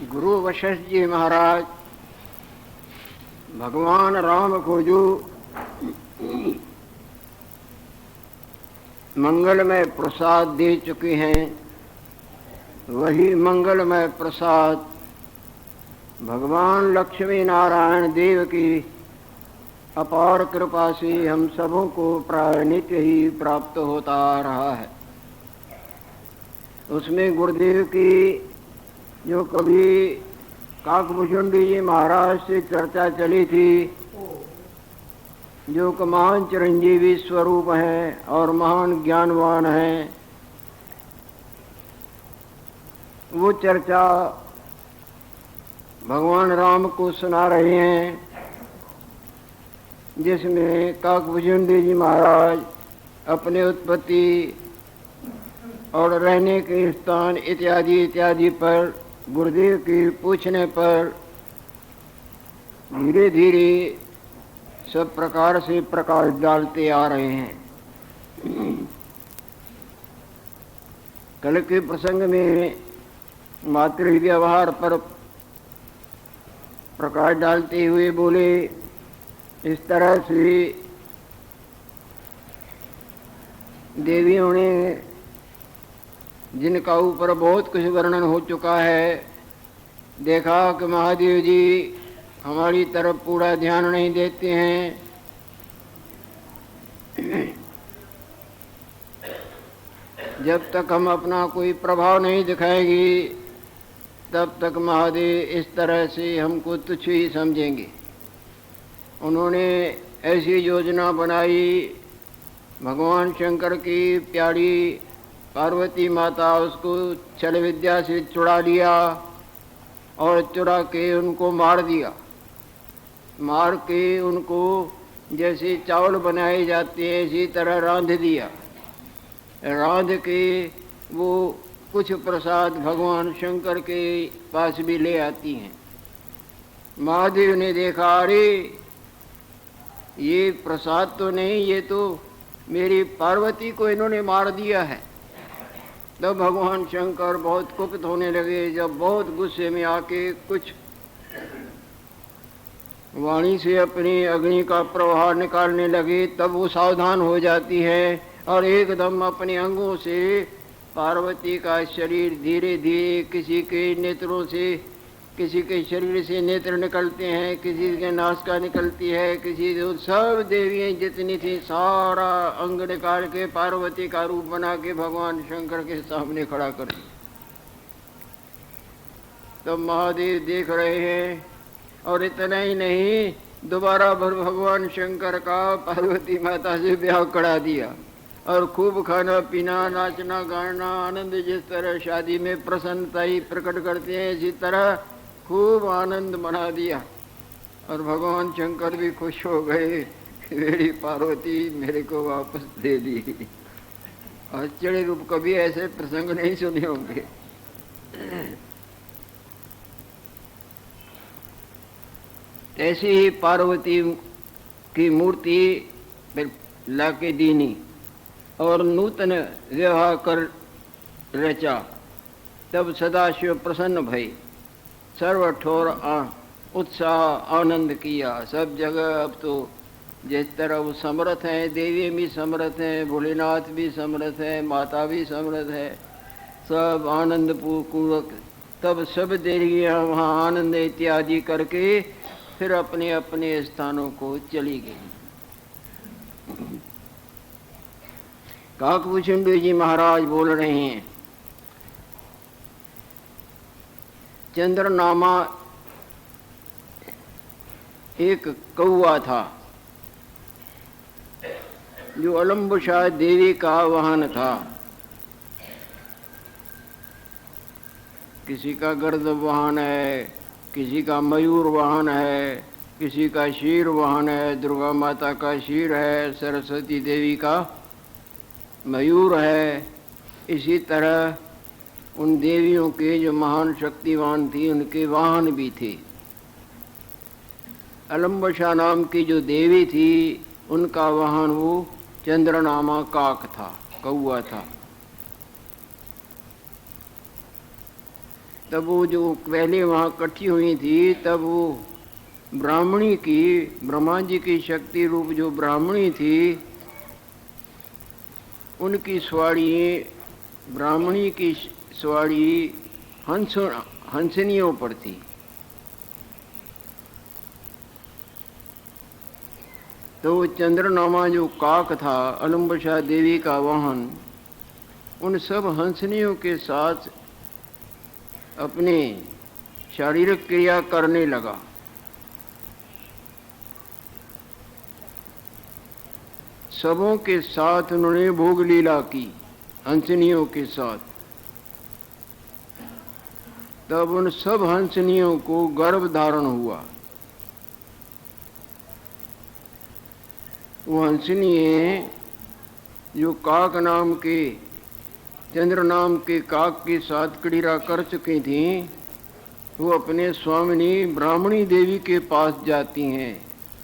गुरु वशिष्ठ जी महाराज भगवान राम को जो मंगलमय प्रसाद दे चुके हैं, वही मंगलमय प्रसाद भगवान लक्ष्मी नारायण देव की अपार कृपा से हम सबों को प्राय नित्य ही प्राप्त होता आ रहा है। उसमें गुरुदेव की जो कभी काकभूषुंडी जी महाराज से चर्चा चली थी, जो कि महान चिरंजीवी स्वरूप हैं और महान ज्ञानवान हैं, वो चर्चा भगवान राम को सुना रहे हैं, जिसमें काकभूषुंडी जी महाराज अपने उत्पत्ति और रहने के स्थान इत्यादि इत्यादि पर गुरुदेव के पूछने पर धीरे धीरे सब प्रकार से प्रकाश डालते आ रहे हैं। कल के प्रसंग में मातृ व्यवहार पर प्रकाश डालते हुए बोले, इस तरह से देवियों ने, जिनका ऊपर बहुत कुछ वर्णन हो चुका है, देखा कि महादेव जी हमारी तरफ पूरा ध्यान नहीं देते हैं। जब तक हम अपना कोई प्रभाव नहीं दिखाएंगे, तब तक महादेव इस तरह से हमको तुच्छ ही समझेंगे। उन्होंने ऐसी योजना बनाई, भगवान शंकर की प्यारी पार्वती माता उसको छल विद्या से चुरा लिया और चुरा के उनको मार दिया। मार के उनको जैसे चावल बनाए जाते हैं इसी तरह रांध दिया। रांध के वो कुछ प्रसाद भगवान शंकर के पास भी ले आती हैं। महादेव ने देखा, अरे ये प्रसाद तो नहीं, ये तो मेरी पार्वती को इन्होंने मार दिया है। तब भगवान शंकर बहुत कुपित होने लगे। जब बहुत गुस्से में आके कुछ वाणी से अपनी अग्नि का प्रवाह निकालने लगे, तब वो सावधान हो जाती है और एकदम अपने अंगों से पार्वती का शरीर धीरे धीरे, किसी के नेत्रों से, किसी के शरीर से नेत्र निकलते हैं, किसी के नासिका निकलती है, किसी सब देवियाँ जितनी थी सारा अंग निकाल के पार्वती का रूप बना के भगवान शंकर के सामने खड़ा कर दिया। तो महादेव देख रहे हैं, और इतना ही नहीं, दोबारा भगवान शंकर का पार्वती माता से ब्याह करा दिया और खूब खाना पीना, नाचना गाना, आनंद, जिस तरह शादी में प्रसन्नता ही प्रकट करते हैं, इसी तरह खूब आनंद मना दिया। और भगवान शंकर भी खुश हो गए, मेरी पार्वती मेरे को वापस दे दी। आश्चर्य रूप कभी ऐसे प्रसंग नहीं सुने होंगे। ऐसी ही पार्वती की मूर्ति लाके दीनी और नूतन विवाह कर रचा। तब सदाशिव प्रसन्न भई, सर्व ठोर उत्साह आनंद किया। सब जगह अब तो जिस तरह वो समर्थ हैं, देवी भी समर्थ हैं, भोलेनाथ भी समर्थ है, माता भी समर्थ है, सब आनंद पूर्वक। तब सब देवियाँ वहाँ आनंद इत्यादि करके फिर अपने अपने स्थानों को चली गई। काकभूषुंडी जी महाराज बोल रहे हैं, चंद्रनामा एक कौआ था जो अलम्बुसा देवी का वाहन था। किसी का गरुड़ वाहन है, किसी का मयूर वाहन है, किसी का शीर वाहन है, दुर्गा माता का शीर है, सरस्वती देवी का मयूर है। इसी तरह उन देवियों के जो महान शक्तिवान थी, उनके वाहन भी थे। अलम्बुसा नाम की जो देवी थी, उनका वाहन वो चंद्रनामा काक था, कौआ था। तब वो जो पहले वहाँ इकट्ठी हुई थी, तब वो ब्राह्मणी की, ब्रह्मा जी की शक्ति रूप जो ब्राह्मणी थी, उनकी सवारी, ब्राह्मणी की सवारी हंसनियों पर थी। तो वो चंद्रनामा जो काक था, अलम्बुसा देवी का वाहन, उन सब हंसनियों के साथ अपने शारीरिक क्रिया करने लगा। सबों के साथ उन्होंने भोग लीला की, हंसनियों के साथ। तब उन सब हंसनियों को गर्भ धारण हुआ। वो हंसनिये जो काक नाम के, चंद्र नाम के काक के साथ क्रीड़ा कर चुकी थीं, वो अपने स्वामिनी ब्राह्मणी देवी के पास जाती हैं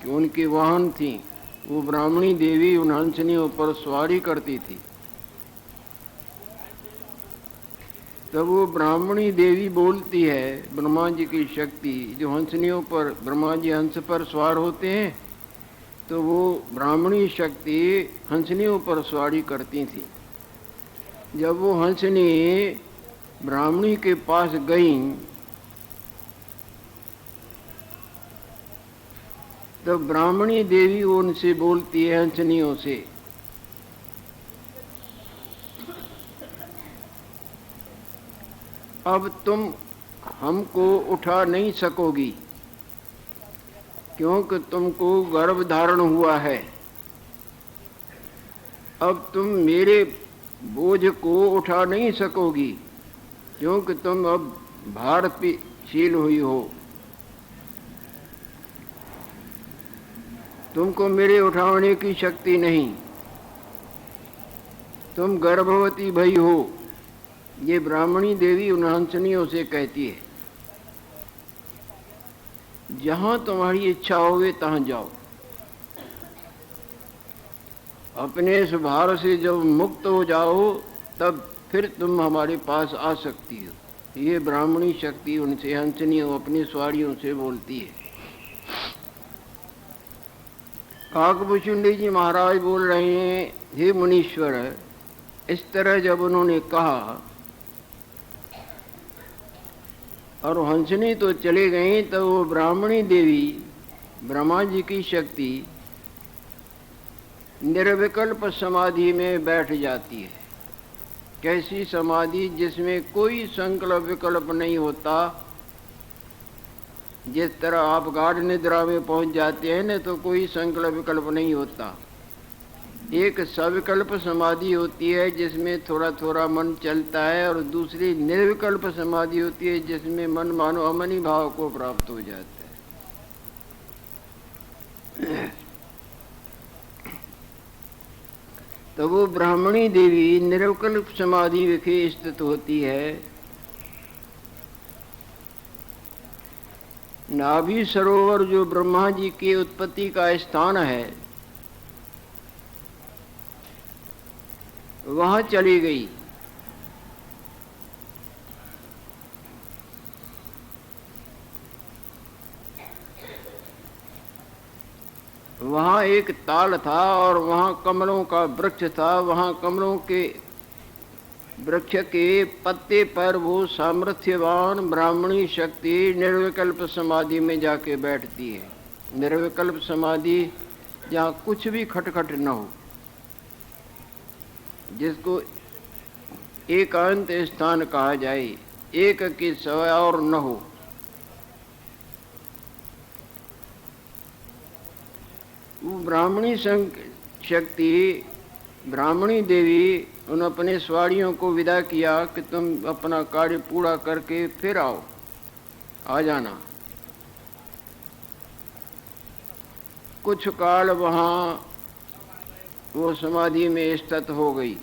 कि उनकी वाहन थी। वो ब्राह्मणी देवी उन हंसनियों पर सवारी करती थी। तब वो ब्राह्मणी देवी बोलती है, ब्रह्मा जी की शक्ति जो हंसनियों पर, ब्रह्मा जी हंस पर सवार होते हैं, तो वो ब्राह्मणी शक्ति हंसनियों पर सवारी करती थी। जब वो हंसनी ब्राह्मणी के पास गई, तो ब्राह्मणी देवी उनसे बोलती है, हंसनियों से, अब तुम हमको उठा नहीं सकोगी, क्योंकि तुमको गर्भ धारण हुआ है। अब तुम मेरे बोझ को उठा नहीं सकोगी, क्योंकि तुम अब भारशील हुई हो। तुमको मेरे उठाने की शक्ति नहीं, तुम गर्भवती भई हो। ये ब्राह्मणी देवी उन हंसनियों से कहती है, जहां तुम्हारी इच्छा होवे तहां जाओ। अपने इस भार से जब मुक्त हो जाओ, तब फिर तुम हमारे पास आ सकती हो। ये ब्राह्मणी शक्ति उनसे, हंसनियों, अपनी सवारियों से बोलती है। काकभूषुंडी जी महाराज बोल रहे हैं, हे मुनीश्वर, इस तरह जब उन्होंने कहा और हंसनी तो चले गई, तो वो ब्राह्मणी देवी, ब्रह्मा जी की शक्ति, निर्विकल्प समाधि में बैठ जाती है। कैसी समाधि? जिसमें कोई संकल्प विकल्प नहीं होता। जिस तरह आप गाढ़ निद्रा में पहुंच जाते हैं न, तो कोई संकल्प विकल्प नहीं होता। एक सविकल्प समाधि होती है जिसमें थोड़ा थोड़ा मन चलता है, और दूसरी निर्विकल्प समाधि होती है जिसमें मन मानो अमनी भाव को प्राप्त हो जाता है। तो वो ब्राह्मणी देवी निर्विकल्प समाधि विखे स्थित होती है। नाभि सरोवर जो ब्रह्मा जी की उत्पत्ति का स्थान है, वहां चली गई। वहां एक ताल था और वहां कमलों का वृक्ष था। वहां कमलों के वृक्ष के पत्ते पर वो सामर्थ्यवान ब्राह्मणी शक्ति निर्विकल्प समाधि में जाके बैठती है। निर्विकल्प समाधि जहाँ कुछ भी खटखट न हो, जिसको एकांत स्थान कहा जाए, एक की सवय और न हो। वो ब्राह्मणी शक्ति, ब्राह्मणी देवी उन अपने सवारियों को विदा किया कि तुम अपना कार्य पूरा करके फिर आओ, आ जाना। कुछ काल वहाँ वो समाधि में स्थित हो गई।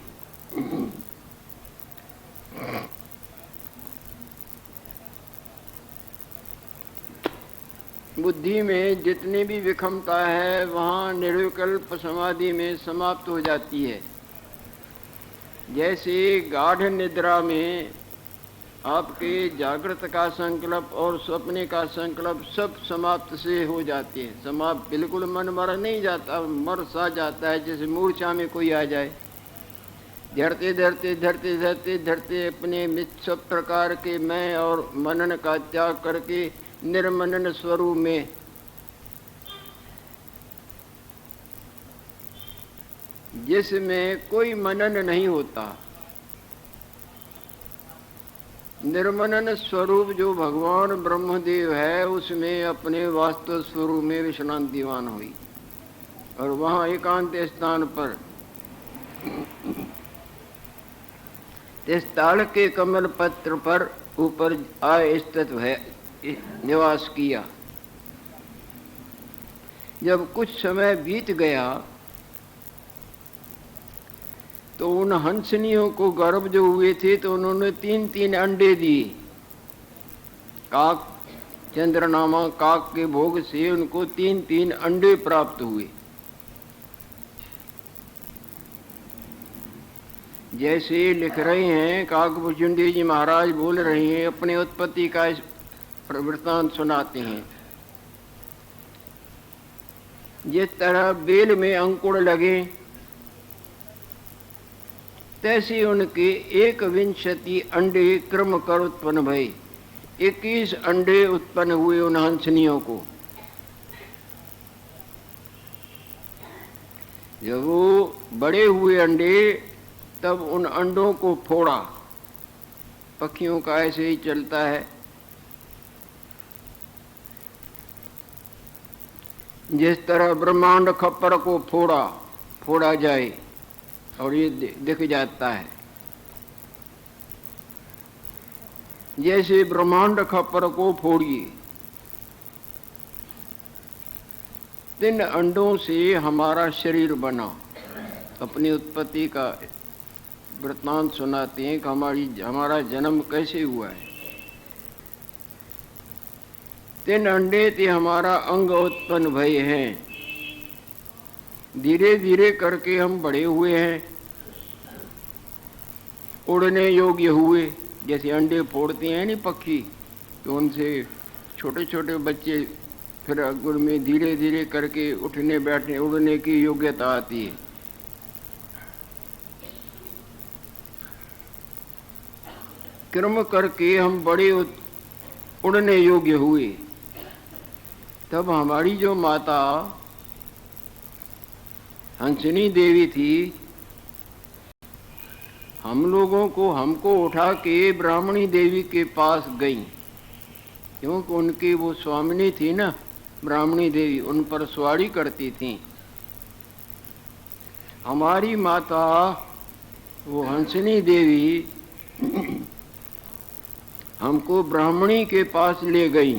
बुद्धि में जितनी भी विषमता है वहाँ निर्विकल्प समाधि में समाप्त हो जाती है। जैसे गाढ़ निद्रा में आपके जागृत का संकल्प और सपने का संकल्प सब समाप्त से हो जाते हैं। समाप्त बिल्कुल मन मर नहीं जाता, मर सा जाता है, जैसे मूर्छा में कोई आ जाए। धरते धरते धरते धरते धरते अपने सब प्रकार के मैं और मनन का त्याग करके निर्मनन स्वरूप में जिसमें कोई मनन नहीं होता, निर्मनन स्वरूप जो भगवान ब्रह्मदेव है, उसमें अपने वास्तव स्वरूप में विश्रांतिवान हुई। और वहाँ एकांत स्थान पर इस ताड़ के कमल पत्र पर ऊपर आए स्थित है निवास किया। जब कुछ समय बीत गया तो उन हंसनियों को गर्भ जो हुए थे तो उन्होंने 3-3 अंडे दिए। काक चंद्रनामा काक के भोग से उनको 3-3 अंडे प्राप्त हुए। जैसे लिख रहे हैं काकभुजुंडी जी महाराज बोल रहे हैं, अपने उत्पत्ति का इस वृत्तांत सुनाते हैं। जिस तरह बेल में अंकुर लगे तैसे उनके 21 अंडे क्रम कर उत्पन्न भये। 21 अंडे उत्पन्न हुए उन हंसनियों को। जब वो बड़े हुए अंडे तब उन अंडों को फोड़ा। पक्षियों का ऐसे ही चलता है, जिस तरह ब्रह्मांड खप्पर को फोड़ा जाए और ये दिख जाता है। जैसे ब्रह्मांड खप्पर को फोड़िए, 3 अंडों से हमारा शरीर बना। अपनी उत्पत्ति का वृत्तांत सुनाते हैं कि हमारा जन्म कैसे हुआ है। 3 अंडे ते हमारा अंग उत्पन्न भये हैं। धीरे धीरे करके हम बड़े हुए हैं, उड़ने योग्य हुए। जैसे अंडे फोड़ते हैं नहीं पक्षी, तो उनसे छोटे छोटे बच्चे फिर अगुर में धीरे धीरे करके उठने बैठने उड़ने की योग्यता आती है। क्रम करके हम बड़े उड़ने योग्य हुए। तब हमारी जो माता हंसनी देवी थी, हमको उठा के ब्राह्मणी देवी के पास गई, क्योंकि उनकी वो स्वामिनी थी ना ब्राह्मणी देवी, उन पर सवारी करती थी। हमारी माता वो हंसनी देवी हमको ब्राह्मणी के पास ले गई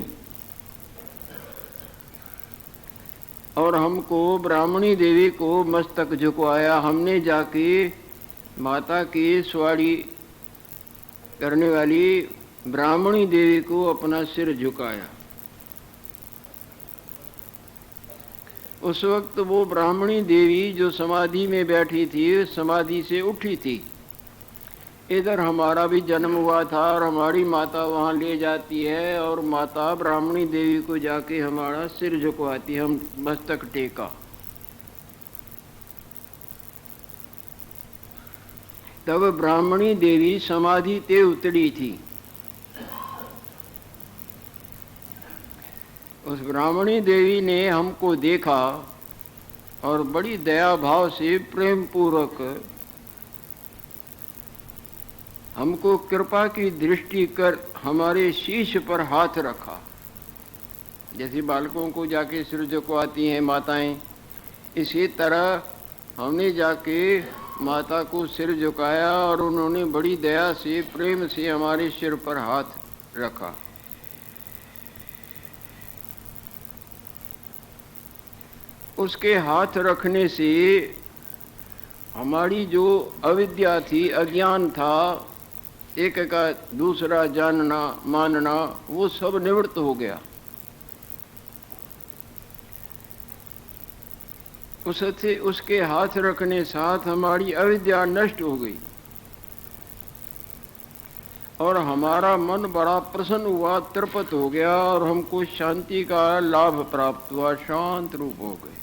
और हमको ब्राह्मणी देवी को मस्तक झुकवाया। हमने जाके माता की सवारी करने वाली ब्राह्मणी देवी को अपना सिर झुकाया। उस वक्त वो ब्राह्मणी देवी जो समाधि में बैठी थी, समाधि से उठी थी। इधर हमारा भी जन्म हुआ था और हमारी माता वहाँ ले जाती है और माता ब्राह्मणी देवी को जाके हमारा सिर झुकवाती। हम मस्तक टेका। तब ब्राह्मणी देवी समाधि ते उतरी थी। उस ब्राह्मणी देवी ने हमको देखा और बड़ी दया भाव से प्रेम पूर्वक हमको कृपा की दृष्टि कर हमारे शीश पर हाथ रखा। जैसे बालकों को जाके सिर झुकवाती हैं माताएं, इसी तरह हमने जाके माता को सिर झुकाया और उन्होंने बड़ी दया से प्रेम से हमारे सिर पर हाथ रखा। उसके हाथ रखने से हमारी जो अविद्या थी, अज्ञान था, एक का दूसरा जानना मानना, वो सब निवृत्त हो गया। उसके हाथ रखने साथ हमारी अविद्या नष्ट हो गई और हमारा मन बड़ा प्रसन्न हुआ, तृप्त हो गया और हमको शांति का लाभ प्राप्त हुआ, शांत रूप हो गए।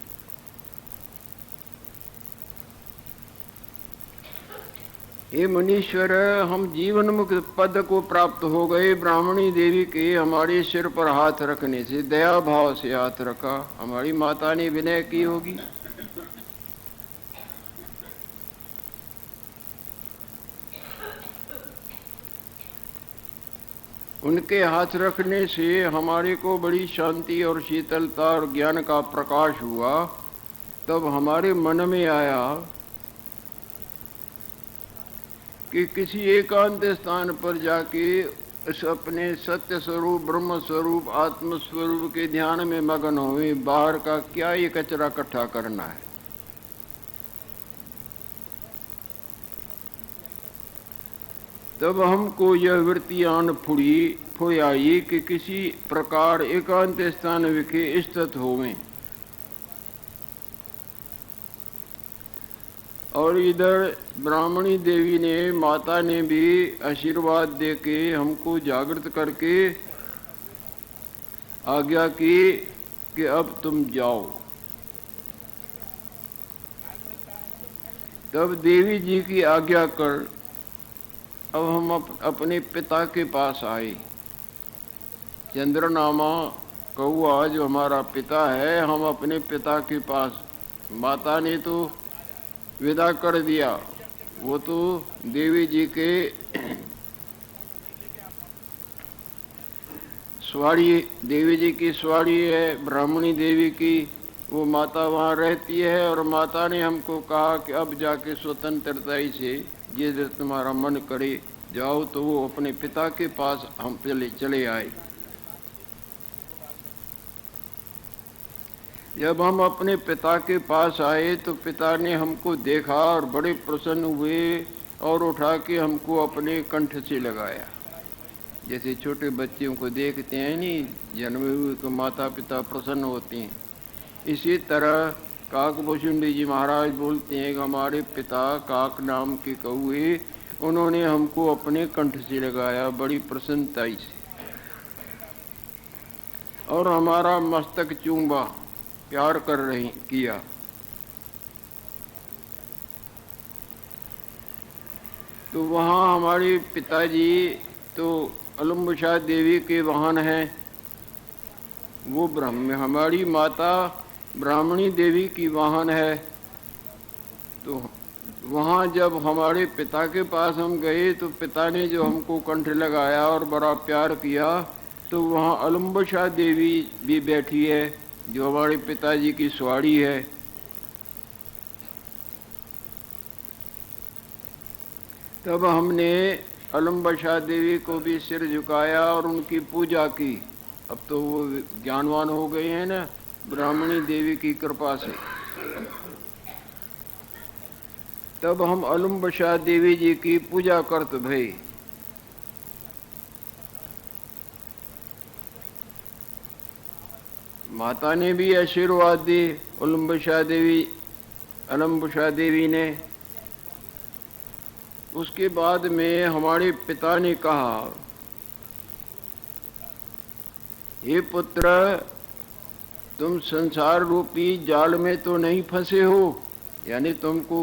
हे मुनीश्वर, हम जीवन मुक्त पद को प्राप्त हो गए। ब्राह्मणी देवी के हमारे सिर पर हाथ रखने से, दया भाव से हाथ रखा। हमारी माता ने विनय की होगी। उनके हाथ रखने से हमारे को बड़ी शांति और शीतलता और ज्ञान का प्रकाश हुआ। तब हमारे मन में आया कि किसी एकांत स्थान पर जाके इस अपने सत्य स्वरूप, ब्रह्म स्वरूप, आत्म स्वरूप के ध्यान में मगन हुए। बाहर का क्या ये कचरा इकट्ठा करना है। तब हमको यह वृत्ति आन फुड़ी आई कि किसी प्रकार एकांत स्थान विखे स्थित होवें। और इधर ब्राह्मणी देवी ने, माता ने भी आशीर्वाद दे के हमको जागृत करके आज्ञा की कि अब तुम जाओ। तब देवी जी की आज्ञा कर अब हम अपने पिता के पास आए। चंद्रनामा कौआ जो हमारा पिता है, हम अपने पिता के पास। माता ने तो विदा कर दिया, वो तो देवी जी के स्वाड़ी, देवी जी की स्वाड़ी है, ब्राह्मणी देवी की वो माता वहाँ रहती है। और माता ने हमको कहा कि अब जाके स्वतंत्रता से जिधर तुम्हारा मन करे जाओ। तो वो अपने पिता के पास हम चले आए। जब हम अपने पिता के पास आए तो पिता ने हमको देखा और बड़े प्रसन्न हुए और उठा के हमको अपने कंठ से लगाया। जैसे छोटे बच्चों को देखते हैं नहीं, जन्मे हुए को माता पिता प्रसन्न होते हैं, इसी तरह काकभूषुंडी जी महाराज बोलते हैं कि हमारे पिता काक नाम के कौए, उन्होंने हमको अपने कंठ से लगाया बड़ी प्रसन्नता से और हमारा मस्तक चूमा, प्यार किया। तो वहाँ हमारे पिताजी तो अलम्बुशा देवी के वाहन हैं, वो हमारी माता ब्राह्मणी देवी की वाहन है। तो वहाँ जब हमारे पिता के पास हम गए तो पिता ने जो हमको कंठ लगाया और बड़ा प्यार किया, तो वहाँ अलम्बुशा देवी भी बैठी है जो हमारे पिताजी की स्वाड़ी है। तब हमने अलम्बुशा देवी को भी सिर झुकाया और उनकी पूजा की। अब तो वो ज्ञानवान हो गए हैं ना ब्राह्मणी देवी की कृपा से। तब हम अलम्बुशा देवी जी की पूजा करते भई। माता ने भी आशीर्वाद दी अलम्बुशा देवी ने। उसके बाद में हमारे पिता ने कहा, हे पुत्र, तुम संसार रूपी जाल में तो नहीं फंसे हो, यानी तुमको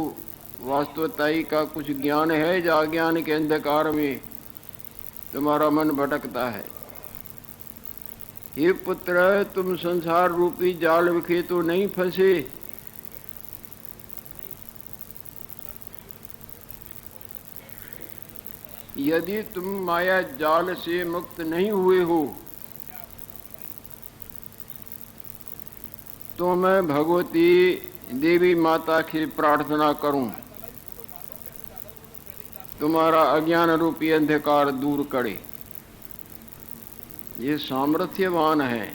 वास्तवताई का कुछ ज्ञान है या अज्ञान के अंधकार में तुम्हारा मन भटकता है। हे पुत्र, तुम संसार रूपी जाल विखे तो नहीं फंसे। यदि तुम माया जाल से मुक्त नहीं हुए हो तो मैं भगवती देवी माता की प्रार्थना करूं तुम्हारा अज्ञान रूपी अंधकार दूर करे। ये सामर्थ्यवान है।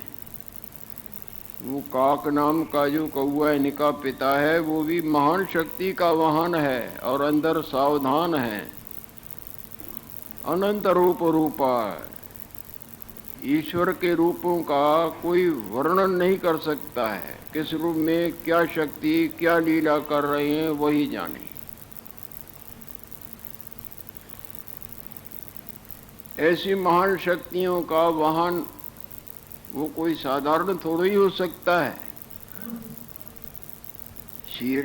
वो काक नाम का जो कौआ इनका पिता है वो भी महान शक्ति का वाहन है और अंदर सावधान है। अनंत रूपा ईश्वर के रूपों का कोई वर्णन नहीं कर सकता है। किस रूप में क्या शक्ति क्या लीला कर रहे हैं वही जाने। ऐसी महान शक्तियों का वाहन वो कोई साधारण थोड़ा ही हो सकता है।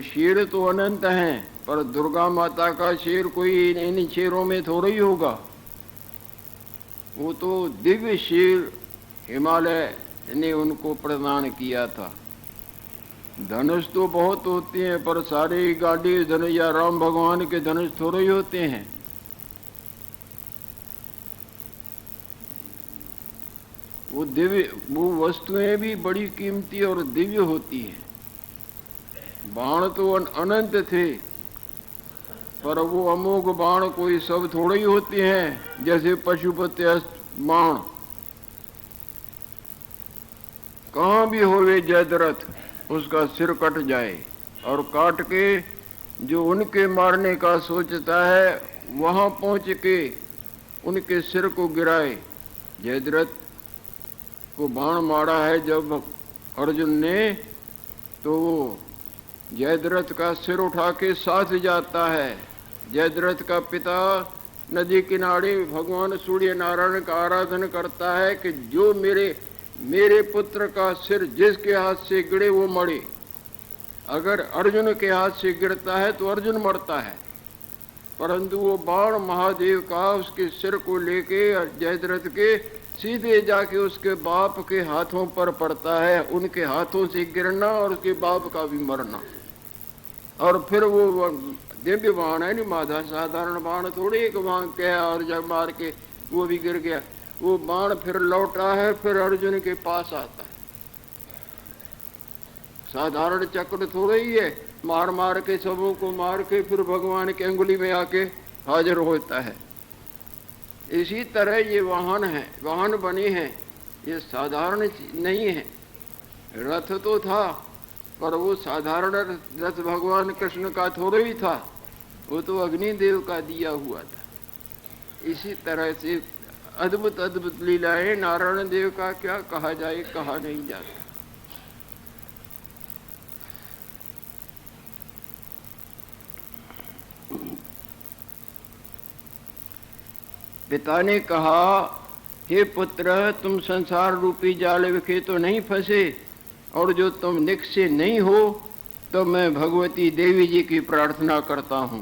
शेर तो अनंत हैं, पर दुर्गा माता का शेर कोई इन शेरों में थोड़ा ही होगा। वो तो दिव्य शेर हिमालय ने उनको प्रदान किया था। धनुष तो बहुत होते हैं, पर सारे गाड़ी धनुष या राम भगवान के धनुष थोड़े ही होते हैं। वो दिव्य, वो वस्तुएं भी बड़ी कीमती और दिव्य होती हैं। बाण तो अनंत थे, पर वो अमोघ बाण कोई सब थोड़े ही होते हैं। जैसे पशुपति बाण, कहाँ भी होवे जयद्रथ, उसका सिर कट जाए, और काट के जो उनके मारने का सोचता है वहां पहुंच के उनके सिर को गिराए। जयद्रथ को बाण मारा है जब अर्जुन ने, तो जयद्रथ का सिर उठा के साथ जाता है। जयद्रथ का पिता नदी किनारे भगवान सूर्य नारायण का आराधन करता है कि जो मेरे पुत्र का सिर जिसके हाथ से गिरे वो मरे। अगर अर्जुन के हाथ से गिरता है तो अर्जुन मरता है, परंतु वो बाण महादेव का उसके सिर को लेके जयद्रथ के सीधे जाके उसके बाप के हाथों पर पड़ता है। उनके हाथों से गिरना और उसके बाप का भी मरना। और फिर वो दिव्य बाण है, नहीं माधा साधारण बाण थोड़ी एक बाण क्या, और जब मार के वो भी गिर गया। वो बाण फिर लौटा है, फिर अर्जुन के पास आता है। साधारण चक्र थोड़ा ही है, मार मार के सबों को मार के फिर भगवान की अंगुली में आके हाजिर होता है। इसी तरह ये वाहन है, वाहन बने हैं, ये साधारण नहीं है। रथ तो था, पर वो साधारण रथ भगवान कृष्ण का थोड़ा ही था, वो तो अग्निदेव का दिया हुआ था। इसी तरह से अद्भुत अद्भुत लीलाएं नारायण देव का क्या कहा जाए, कहा नहीं जाता। पिता ने कहा, हे पुत्र, तुम संसार रूपी जाल विखे तो नहीं फंसे, और जो तुम निक से नहीं हो, तो मैं भगवती देवी जी की प्रार्थना करता हूं।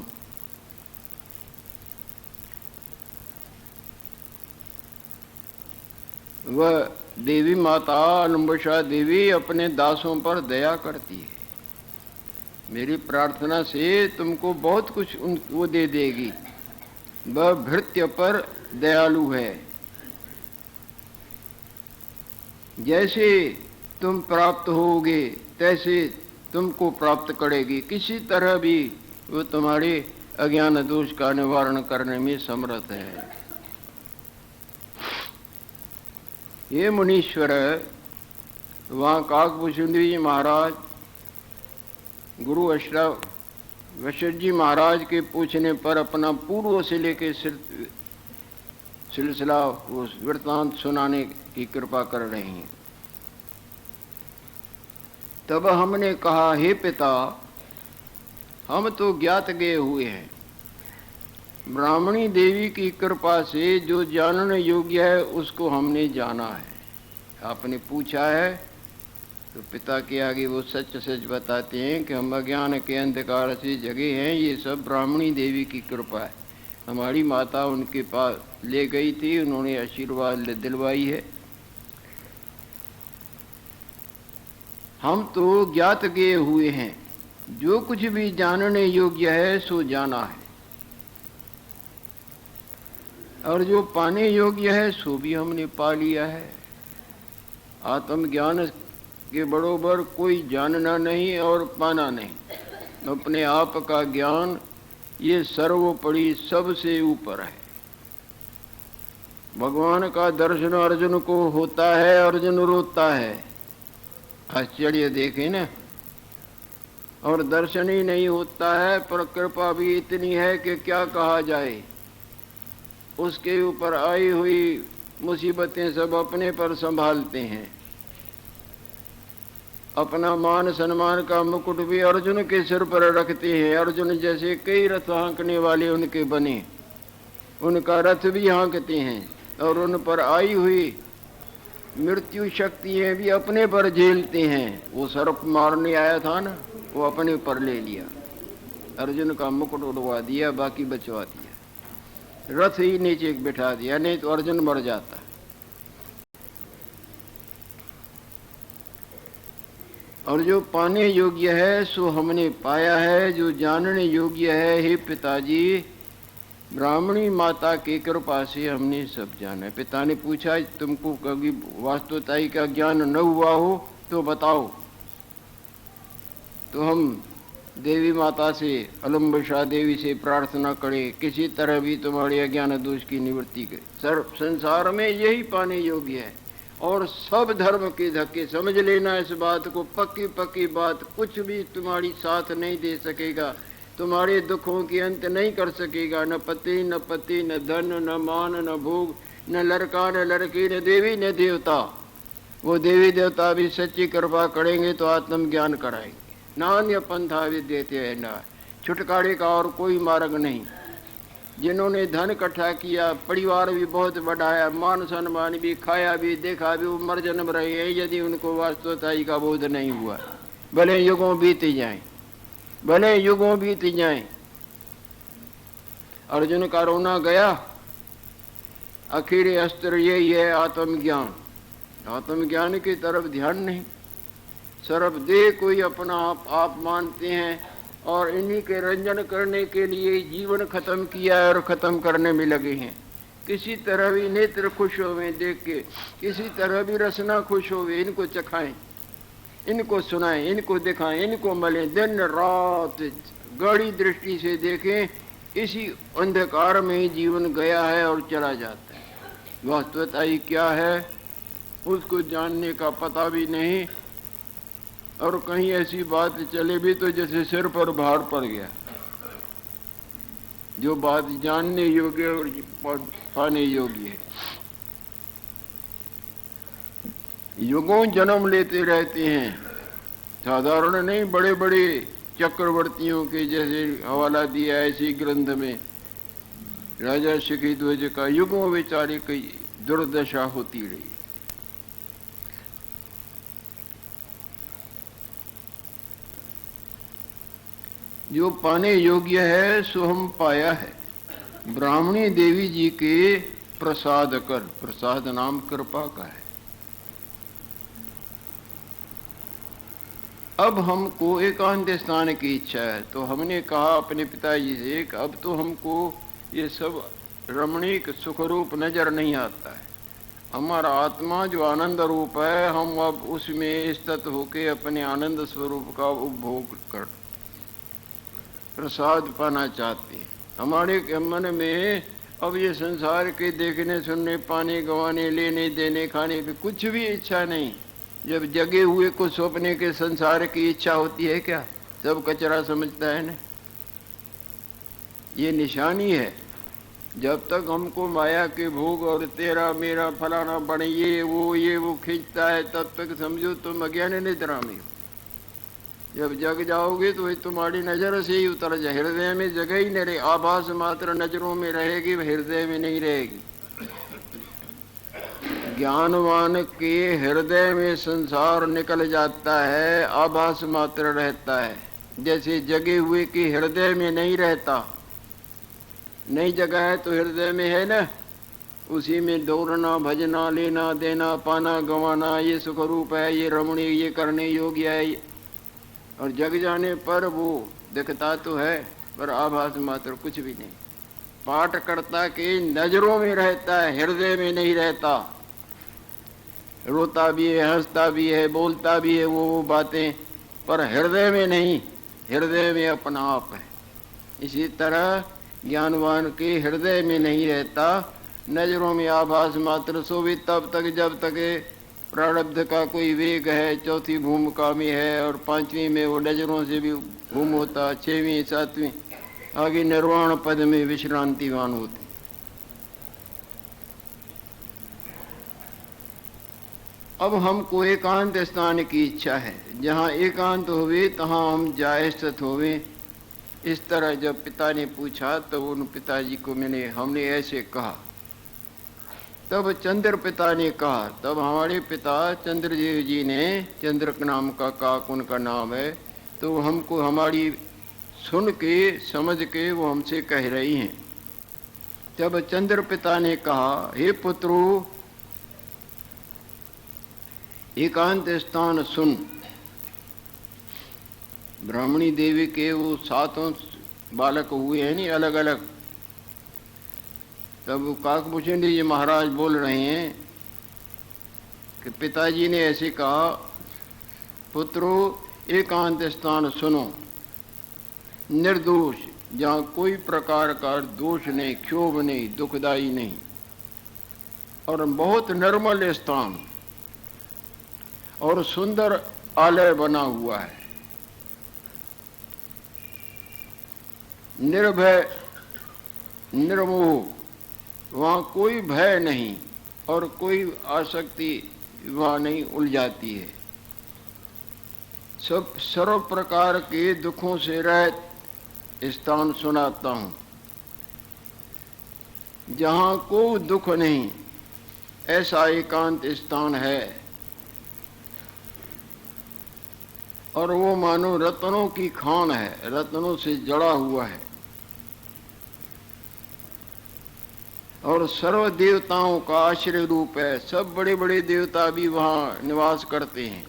वह देवी माता अनंबुषा देवी अपने दासों पर दया करती है। मेरी प्रार्थना से तुमको बहुत कुछ वो दे देगी। वह भृत्य पर दयालु है। जैसे तुम प्राप्त होगे तैसे तुमको प्राप्त करेगी। किसी तरह भी वो तुम्हारे अज्ञान दोष का निवारण करने में समर्थ है। ये मुनीश्वर, वहाँ काकभूषुंडी जी महाराज गुरु अष्टाव वशिष्ठ जी महाराज के पूछने पर अपना पूर्व से लेके सिलसिला उस वृत्तांत सुनाने की कृपा कर रहे हैं। तब हमने कहा, हे पिता, हम तो ज्ञात गए हुए हैं। ब्राह्मणी देवी की कृपा से जो जानने योग्य है उसको हमने जाना है। आपने पूछा है तो पिता के आगे वो सच सच बताते हैं कि हम अज्ञान के अंधकार से जगे हैं। ये सब ब्राह्मणी देवी की कृपा है। हमारी माता उनके पास ले गई थी, उन्होंने आशीर्वाद दिलवाई है। हम तो ज्ञात गए हुए हैं। जो कुछ भी जानने योग्य है सो जाना है, और जो पाने योग्य है सो भी हमने पा लिया है। आत्मज्ञान के बरोबर कोई जानना नहीं और पाना नहीं। अपने आप का ज्ञान ये सर्वोपरि सबसे ऊपर है। भगवान का दर्शन अर्जुन को होता है, अर्जुन रोता है। आश्चर्य देखे ना। और दर्शन ही नहीं होता है, पर कृपा भी इतनी है कि क्या कहा जाए। उसके ऊपर आई हुई मुसीबतें सब अपने पर संभालते हैं। अपना मान सम्मान का मुकुट भी अर्जुन के सिर पर रखते हैं। अर्जुन जैसे कई रथ हाँकने वाले उनके बने, उनका रथ भी हाँकते हैं। और उन पर आई हुई मृत्यु शक्तियाँ भी अपने पर झेलते हैं। वो सर्प मारने आया था ना, वो अपने पर ले लिया, अर्जुन का मुकुट उड़वा दिया, बाकी बचवा दिया, रथ ही नीचे बिठा दिया, नहीं तो अर्जुन मर जाता। और जो पाने योग्य है सो हमने पाया है, जो जानने योग्य है हे पिताजी, ब्राह्मणी माता की कृपा से हमने सब जाना। पिता ने पूछा, तुमको कभी वास्तवताई का ज्ञान न हुआ हो तो बताओ। तो हम देवी माता से, अलम्बशा देवी से प्रार्थना करें, किसी तरह भी तुम्हारे अज्ञान दोष की निवृत्ति करे। सर्व संसार में यही पाने योग्य है। और सब धर्म के धक्के समझ लेना इस बात को, पक्की पक्की बात, कुछ भी तुम्हारी साथ नहीं दे सकेगा, तुम्हारे दुखों की अंत नहीं कर सकेगा। न पति न पति, न धन न मान न भोग, न लड़का न लड़की, न देवी न देवता। वो देवी देवता भी सच्ची कृपा करेंगे तो आत्मज्ञान कराएंगे। नान्य पंथा विद्यते है ना, छुटकारे का और कोई मार्ग नहीं। जिन्होंने धन इकट्ठा किया, परिवार भी बहुत बढ़ाया, मान सम्मान भी, खाया भी, देखा भी, वो मर जन्म रहे हैं यदि उनको वास्तवताई का बोध नहीं हुआ। भले युगों बीत जाएं, भले युगों बीत जाएं। अर्जुन का रोना गया, आखिरी अस्त्र यही है आत्मज्ञान। आत्मज्ञान की तरफ ध्यान नहीं, सर्वदेह कोई अपना आप मानते हैं और इन्हीं के रंजन करने के लिए जीवन खत्म किया है और खत्म करने में लगे हैं। किसी तरह भी नेत्र खुश होवे देख के, किसी तरह भी रसना खुश होवे, इनको चखाएं, इनको सुनाएं, इनको दिखाएं, इनको मलें, दिन रात गाढ़ी दृष्टि से देखें। इसी अंधकार में ही जीवन गया है और चला जाता है। वास्तवताई क्या है उसको जानने का पता भी नहीं, और कहीं ऐसी बात चले भी तो जैसे सिर पर भार पड़ गया। जो बात जानने योग्य और पाने योग्य है, युगों जन्म लेते रहते हैं, साधारण नहीं, बड़े बड़े चक्रवर्तियों के जैसे हवाला दिया ऐसी ग्रंथ में राजा शिखीध्वज का युगों बेचारे की दुर्दशा होती रही। जो पाने योग्य है सो हम पाया है, ब्राह्मणी देवी जी के प्रसाद कर। प्रसाद नाम कृपा का है। अब हमको एकांत स्थान की इच्छा है, तो हमने कहा अपने पिताजी से कि अब तो हमको ये सब रमणीक सुख रूप नजर नहीं आता है। हमारा आत्मा जो आनंद रूप है, हम अब उसमें स्थित होके अपने आनंद स्वरूप का उपभोग कर प्रसाद पाना चाहते हैं। हमारे मन में अब ये संसार के देखने सुनने, पाने गंवाने, लेने देने, खाने पे कुछ भी इच्छा नहीं। जब जगे हुए को सपने के संसार की इच्छा होती है क्या? सब कचरा समझता है ना। ये निशानी है। जब तक हमको माया के भोग और तेरा मेरा फलाना बने ये वो खींचता है, तब तक समझो तुम अज्ञान निद्रा में हो। जब जग जाओगे तो तुम्हारी नजर से ही उतर जाए। हृदय में जगह ही नहीं रहे, आभास मात्र नजरों में रहेगी, हृदय में नहीं रहेगी। ज्ञानवान के हृदय में संसार निकल जाता है, आभास मात्र रहता है। जैसे जगे हुए के हृदय में नहीं रहता, नहीं जगह है तो हृदय में है ना, उसी में दौड़ना, भजना, लेना देना, पाना गंवाना, ये सुख रूप है, ये रमणीय, ये करने योग्य है। और जग जाने पर वो दिखता तो है, पर आभास मात्र कुछ भी नहीं। पाठकर्ता के नजरों में रहता है, हृदय में नहीं रहता। रोता भी है, हंसता भी है, बोलता भी है वो बातें, पर हृदय में नहीं, हृदय में अपना आप है। इसी तरह ज्ञानवान के हृदय में नहीं रहता, नजरों में आभास मात्र। सो भी तब तक जब तक प्रारब्ध का कोई वेग है, चौथी भूमिका में है, और पांचवी में वो नजरों से भी घूम होता, छठवीं सातवीं आगे निर्वाण पद में विश्रांतिवान होते। अब हमको एकांत स्थान की इच्छा है, जहाँ एकांत होवे तहाँ हम जाए स्थित होवे। इस तरह जब पिता ने पूछा तो उन पिताजी को हमने ऐसे कहा। तब चंद्र पिता ने कहा, तब हमारे पिता चंद्रदेव जी ने, चंद्र नाम का काक उनका नाम है, तो हमको हमारी सुन के समझ के वो हमसे कह रही हैं। तब चंद्र पिता ने कहा, हे पुत्रो, एकांत स्थान सुन। ब्राह्मणी देवी के वो 7 बालक हुए हैं नहीं, अलग अलग। तब काकभूषणी जी महाराज बोल रहे हैं कि पिताजी ने ऐसे कहा, पुत्रो एकांत स्थान सुनो, निर्दोष, जहाँ कोई प्रकार का दोष नहीं, क्षोभ नहीं, दुखदाई नहीं, और बहुत निर्मल स्थान और सुंदर आलय बना हुआ है। निर्भय निर्मोह, वहाँ कोई भय नहीं और कोई आसक्ति वहाँ नहीं उलझाती है। सब सर्व प्रकार के दुखों से रहित स्थान सुनाता हूँ, जहाँ कोई दुख नहीं, ऐसा एकांत स्थान है। और वो मानो रत्नों की खान है, रत्नों से जड़ा हुआ है, और सर्व देवताओं का आश्रय रूप है। सब बड़े बड़े देवता भी वहाँ निवास करते हैं।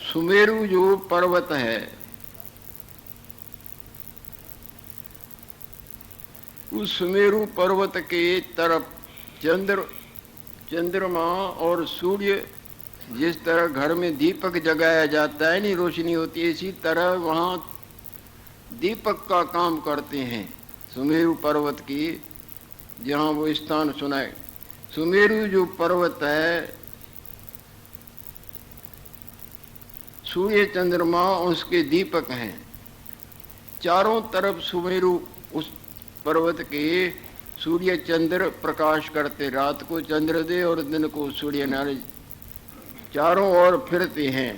सुमेरु जो पर्वत है, उस सुमेरु पर्वत के तरफ चंद्रमा और सूर्य, जिस तरह घर में दीपक जगाया जाता है नहीं, रोशनी होती है, इसी तरह वहाँ दीपक का काम करते हैं। सुमेरु पर्वत की जहाँ वो स्थान सुनाए, सुमेरु जो पर्वत है, सूर्य चंद्रमा उसके दीपक हैं। चारों तरफ सुमेरु उस पर्वत के सूर्य चंद्र प्रकाश करते, रात को चंद्रदेव और दिन को सूर्य नारायण चारों ओर फिरते हैं।